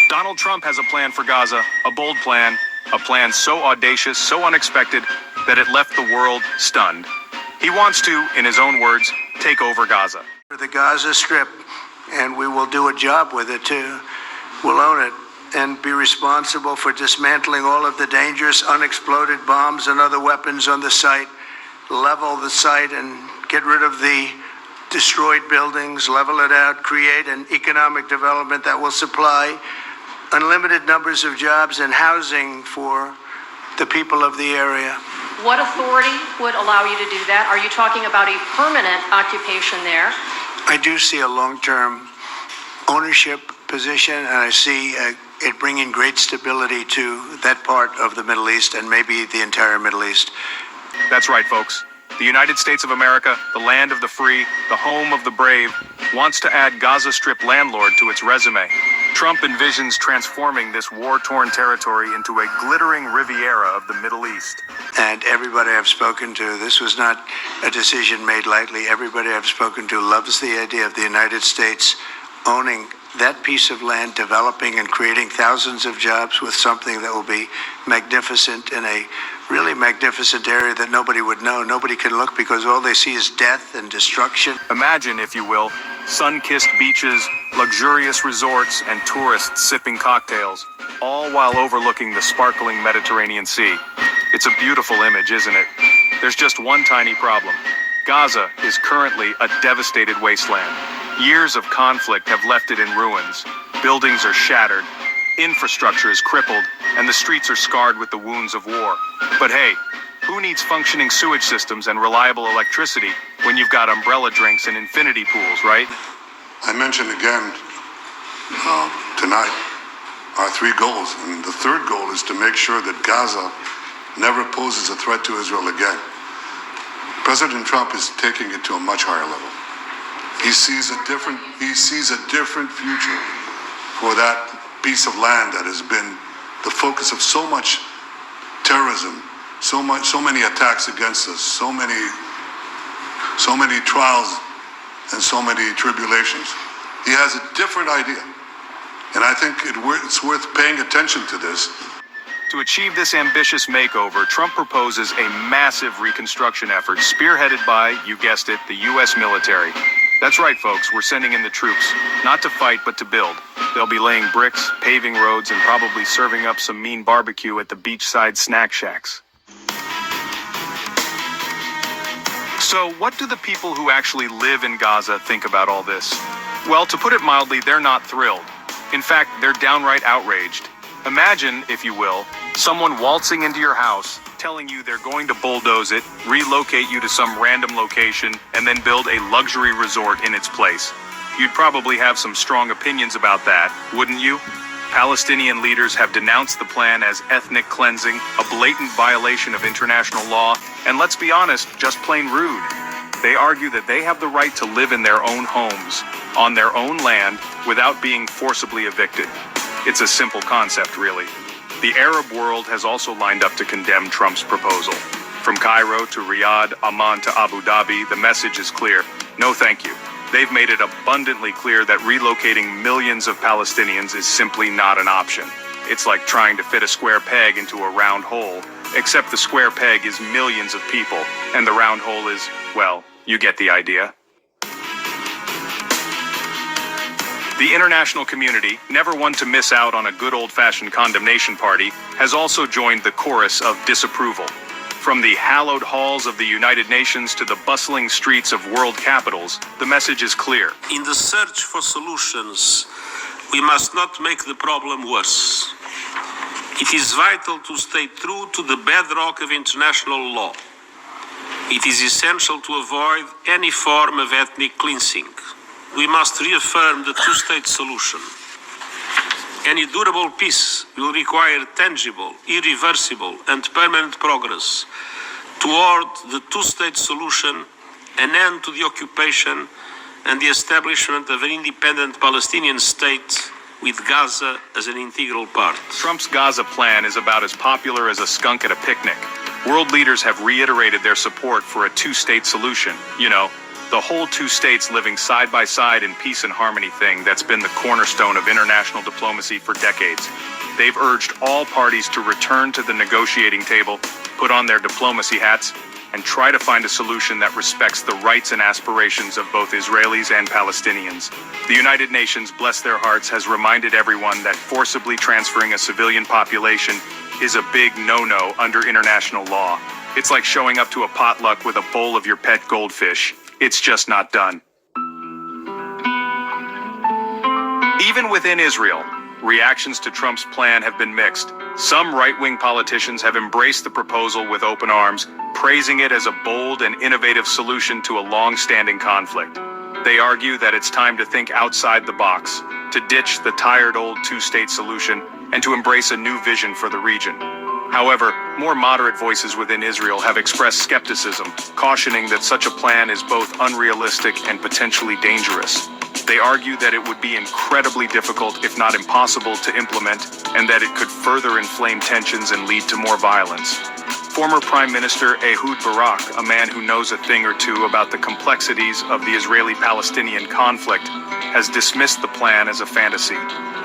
Donald Trump has a plan for Gaza, a bold plan, a plan so audacious, so unexpected, that it left the world stunned. He wants to, in his own words, take over Gaza. The Gaza Strip, and we will do a job with it too. We'll own it and be responsible for dismantling all of the dangerous unexploded bombs and other weapons on the site, level the site and get rid of the destroyed buildings, level it out, create an economic development that will supply unlimited numbers of jobs and housing for the people of the area. What authority would allow you to do that? Are you talking about a permanent occupation there? I do see a long-term ownership position, and I see it bringing great stability to that part of the Middle East and maybe the entire Middle East. That's right, folks. The United States of America, the land of the free, the home of the brave, wants to add Gaza Strip landlord to its resume. Trump envisions transforming this war-torn territory into a glittering Riviera of the Middle East. And everybody I've spoken to, this was not a decision made lightly. Everybody I've spoken to loves the idea of the United States owning that piece of land, developing and creating thousands of jobs with something that will be magnificent in a really magnificent area that nobody would know. Nobody can look because all they see is death and destruction. Imagine, if you will, sun-kissed beaches, luxurious resorts, and tourists sipping cocktails, all while overlooking the sparkling Mediterranean Sea. It's a beautiful image, isn't it? There's just one tiny problem. Gaza is currently a devastated wasteland. Years of conflict have left it in ruins. Buildings are shattered, infrastructure is crippled, and the streets are scarred with the wounds of war. But hey, who needs functioning sewage systems and reliable electricity when you've got umbrella drinks and infinity pools, right? I mentioned again tonight our three goals, and the third goal is to make sure that Gaza never poses a threat to Israel again. President Trump is taking it to a much higher level. He sees a different future for that piece of land that has been the focus of so much terrorism, so many attacks against us, so many trials and so many tribulations. He has a different idea, and I think it's worth paying attention to this. To achieve this ambitious makeover, Trump proposes a massive reconstruction effort spearheaded by, you guessed it, the U.S. military. That's right, folks, we're sending in the troops, not to fight, but to build. They'll be laying bricks, paving roads, and probably serving up some mean barbecue at the beachside snack shacks. So, what do the people who actually live in Gaza think about all this? Well, to put it mildly, they're not thrilled. In fact, they're downright outraged. Imagine, if you will, someone waltzing into your house, telling you they're going to bulldoze it, relocate you to some random location, and then build a luxury resort in its place. You'd probably have some strong opinions about that, wouldn't you? Palestinian leaders have denounced the plan as ethnic cleansing, a blatant violation of international law, and let's be honest, just plain rude. They argue that they have the right to live in their own homes, on their own land, without being forcibly evicted. It's a simple concept, really. The Arab world has also lined up to condemn Trump's proposal. From Cairo to Riyadh, Amman to Abu Dhabi, the message is clear. No thank you. They've made it abundantly clear that relocating millions of Palestinians is simply not an option. It's like trying to fit a square peg into a round hole, except the square peg is millions of people, and the round hole is, well, you get the idea. The international community, never one to miss out on a good old-fashioned condemnation party, has also joined the chorus of disapproval. From the hallowed halls of the United Nations to the bustling streets of world capitals, the message is clear. In the search for solutions, we must not make the problem worse. It is vital to stay true to the bedrock of international law. It is essential to avoid any form of ethnic cleansing. We must reaffirm the two-state solution. Any durable peace will require tangible, irreversible, and permanent progress toward the two-state solution, an end to the occupation, and the establishment of an independent Palestinian state with Gaza as an integral part. Trump's Gaza plan is about as popular as a skunk at a picnic. World leaders have reiterated their support for a two-state solution. You know, The whole two states living side by side in peace and harmony thing that's been the cornerstone of international diplomacy for decades. They've urged all parties to return to the negotiating table, put on their diplomacy hats, and try to find a solution that respects the rights and aspirations of both Israelis and Palestinians. The United Nations, bless their hearts, has reminded everyone that forcibly transferring a civilian population is a big no-no under international law. It's like showing up to a potluck with a bowl of your pet goldfish. It's just not done. Even within Israel, reactions to Trump's plan have been mixed. Some right-wing politicians have embraced the proposal with open arms, praising it as a bold and innovative solution to a long-standing conflict. They argue that it's time to think outside the box, to ditch the tired old two-state solution, and to embrace a new vision for the region. However, more moderate voices within Israel have expressed skepticism, cautioning that such a plan is both unrealistic and potentially dangerous. They argue that it would be incredibly difficult, if not impossible, to implement, and that it could further inflame tensions and lead to more violence. Former Prime Minister Ehud Barak, a man who knows a thing or two about the complexities of the Israeli-Palestinian conflict, has dismissed the plan as a fantasy.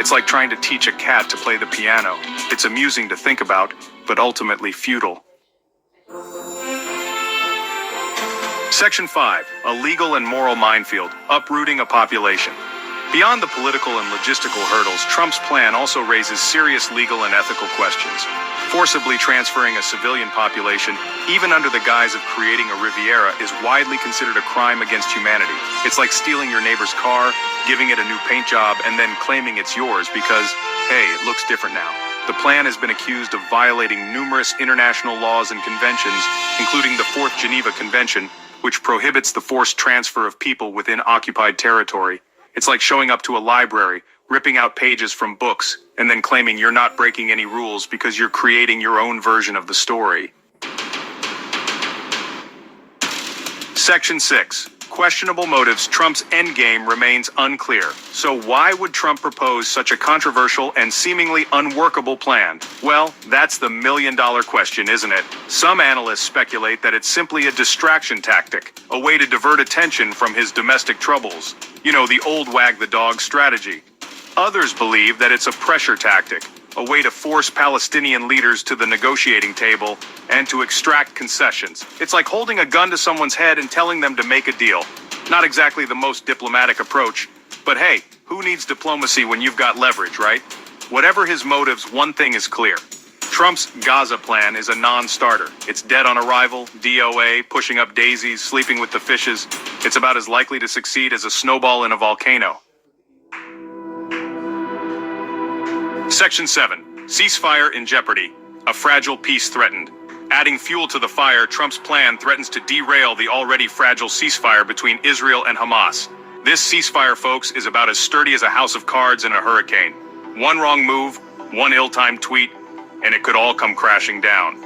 It's like trying to teach a cat to play the piano. It's amusing to think about, but ultimately futile. Section 5, a legal and moral minefield, uprooting a population. Beyond the political and logistical hurdles, Trump's plan also raises serious legal and ethical questions. Forcibly transferring a civilian population, even under the guise of creating a Riviera, is widely considered a crime against humanity. It's like stealing your neighbor's car, giving it a new paint job, and then claiming it's yours because, hey, it looks different now. The plan has been accused of violating numerous international laws and conventions, including the Fourth Geneva Convention, which prohibits the forced transfer of people within occupied territory. It's like showing up to a library, ripping out pages from books, and then claiming you're not breaking any rules because you're creating your own version of the story. Section 6. Questionable motives. Trump's endgame remains unclear. So why would Trump propose such a controversial and seemingly unworkable plan? Well, that's the million-dollar question, isn't it? Some analysts speculate that it's simply a distraction tactic, a way to divert attention from his domestic troubles. You know, the old wag-the-dog strategy. Others believe that it's a pressure tactic, a way to force Palestinian leaders to the negotiating table and to extract concessions. It's like holding a gun to someone's head and telling them to make a deal. Not exactly the most diplomatic approach, but hey, who needs diplomacy when you've got leverage, right? Whatever his motives, one thing is clear. Trump's Gaza plan is a non-starter. It's dead on arrival, DOA, pushing up daisies, sleeping with the fishes. It's about as likely to succeed as a snowball in a volcano. Section 7. Ceasefire in jeopardy. A fragile peace threatened. Adding fuel to the fire, Trump's plan threatens to derail the already fragile ceasefire between Israel and Hamas. This ceasefire, folks, is about as sturdy as a house of cards in a hurricane. One wrong move, one ill-timed tweet, and it could all come crashing down.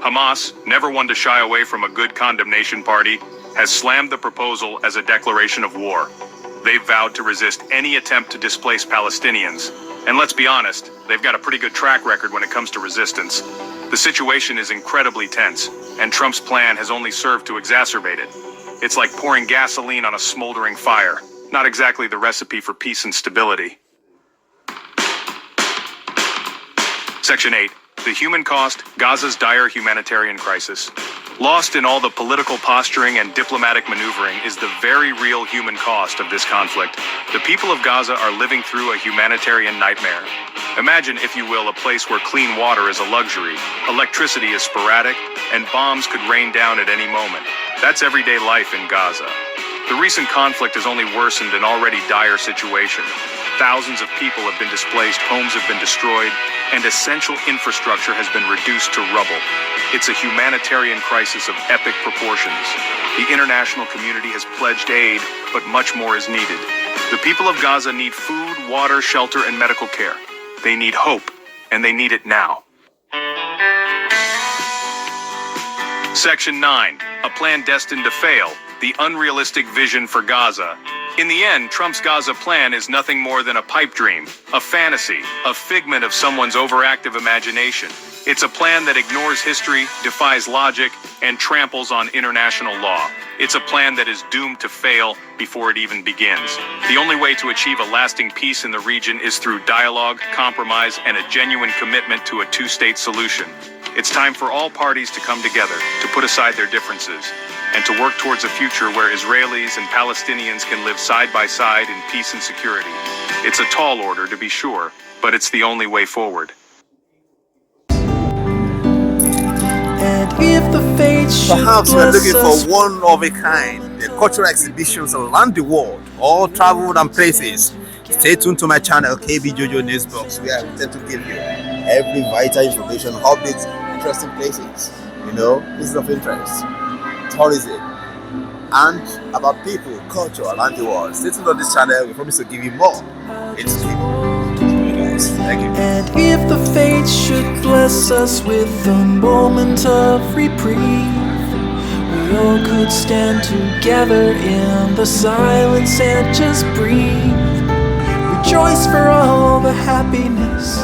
Hamas, never one to shy away from a good condemnation party, has slammed the proposal as a declaration of war. They've vowed to resist any attempt to displace Palestinians. And let's be honest, they've got a pretty good track record when it comes to resistance. The situation is incredibly tense, and Trump's plan has only served to exacerbate it. It's like pouring gasoline on a smoldering fire. Not exactly the recipe for peace and stability. Section 8. The human cost, Gaza's dire humanitarian crisis. Lost in all the political posturing and diplomatic maneuvering is the very real human cost of this conflict. The people of Gaza are living through a humanitarian nightmare. Imagine, if you will, a place where clean water is a luxury, electricity is sporadic, and bombs could rain down at any moment. That's everyday life in Gaza. The recent conflict has only worsened an already dire situation. Thousands of people have been displaced, homes have been destroyed, and essential infrastructure has been reduced to rubble. It's a humanitarian crisis of epic proportions. The international community has pledged aid, but much more is needed. The people of Gaza need food, water, shelter, and medical care. They need hope, and they need it now. Section 9. A plan destined to fail. The unrealistic vision for Gaza. In the end, Trump's Gaza plan is nothing more than a pipe dream, a fantasy, a figment of someone's overactive imagination. It's a plan that ignores history, defies logic, and tramples on international law. It's a plan that is doomed to fail before it even begins. The only way to achieve a lasting peace in the region is through dialogue, compromise, and a genuine commitment to a two-state solution. It's time for all parties to come together, to put aside their differences, and to work towards a future where Israelis and Palestinians can live side by side in peace and security. It's a tall order, to be sure, but it's the only way forward. And if the fates should Perhaps we're bless looking us for one of a kind, the cultural exhibitions around the world, all traveled and places. Stay tuned to my channel, KB Jojo Newsbox, where I intend to give you every vital information, updates, interesting places, places of interest, tourism, and about people, culture around the world. Stay tuned on this channel. We promise to give you more. It's Thank you. And if the fates should bless us with a moment of reprieve, we all could stand together in the silence and just breathe. Rejoice for all the happiness